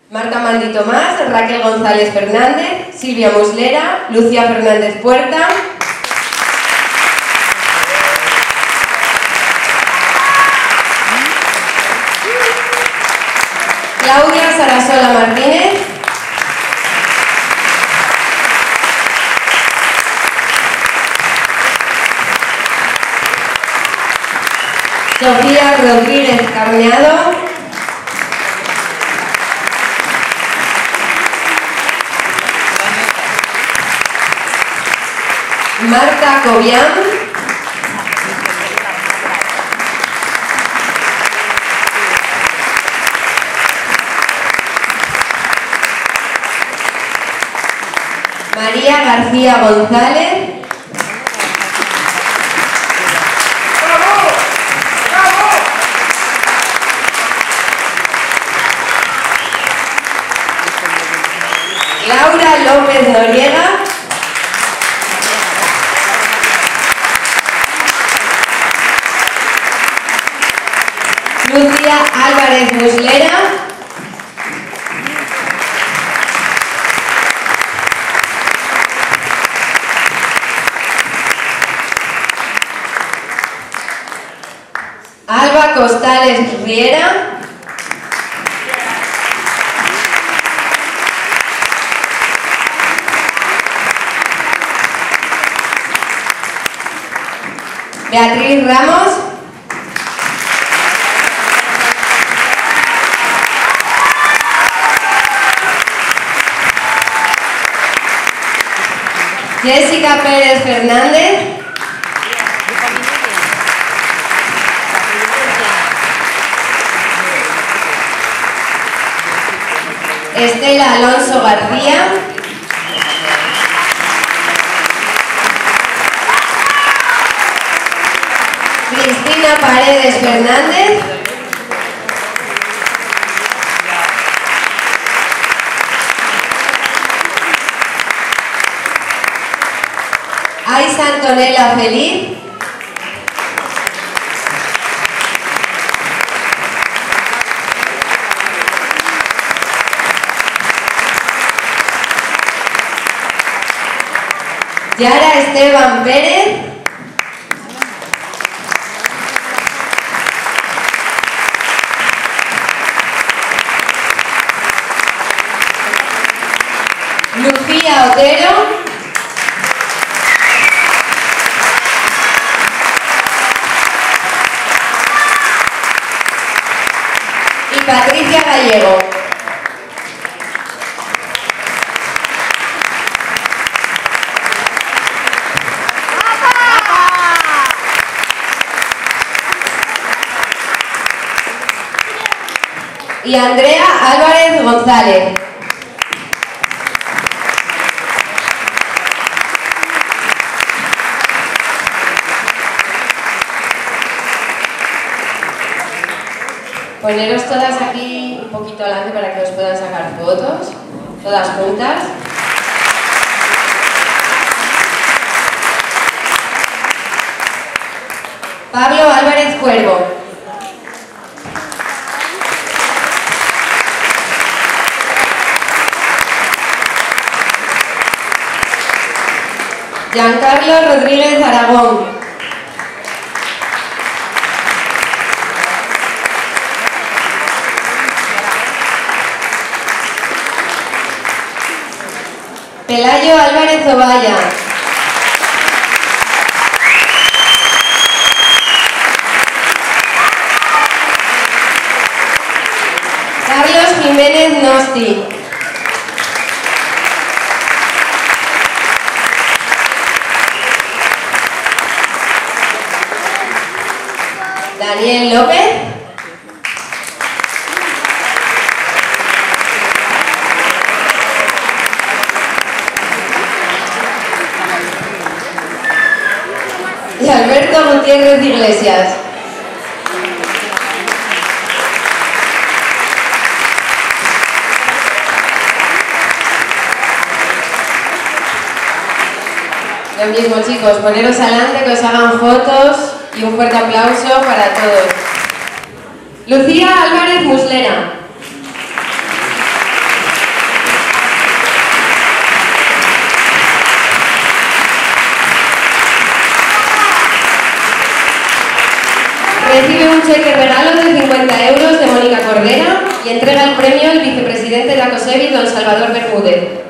Marta Mandi Tomás, Raquel González Fernández, Silvia Muslera, Lucía Fernández Puerta, Claudia Sarasola Martínez, Sofía Rodríguez Carneado, Marta Cobian, María García González, Laura López Noriega, Lucía Álvarez Muslera, Alba Costales Riera, Beatriz Ramos, Jessica Pérez Fernández, Estela Alonso García, Cristina Paredes Fernández, Aisa Antonella Feliz, Yara Esteban Pérez, Lucía Otero, y Patricia Gallego. Y Andrea Álvarez González. Poneros todas aquí un poquito adelante para que os puedan sacar fotos, todas juntas. Pablo Álvarez Cuervo. Giancarlo Rodríguez Aragón. Pelayo Álvarez Ovalla. Carlos Jiménez Nosti. Daniel López. Y Alberto Gutiérrez Iglesias. Lo mismo, chicos, poneros adelante, que os hagan fotos y un fuerte aplauso para todos. Lucía Álvarez Muslera. Recibe un cheque regalo de 50 euros de Mónica Cordera y entrega el premio el vicepresidente de ACOSEBI, don Salvador Bermúdez.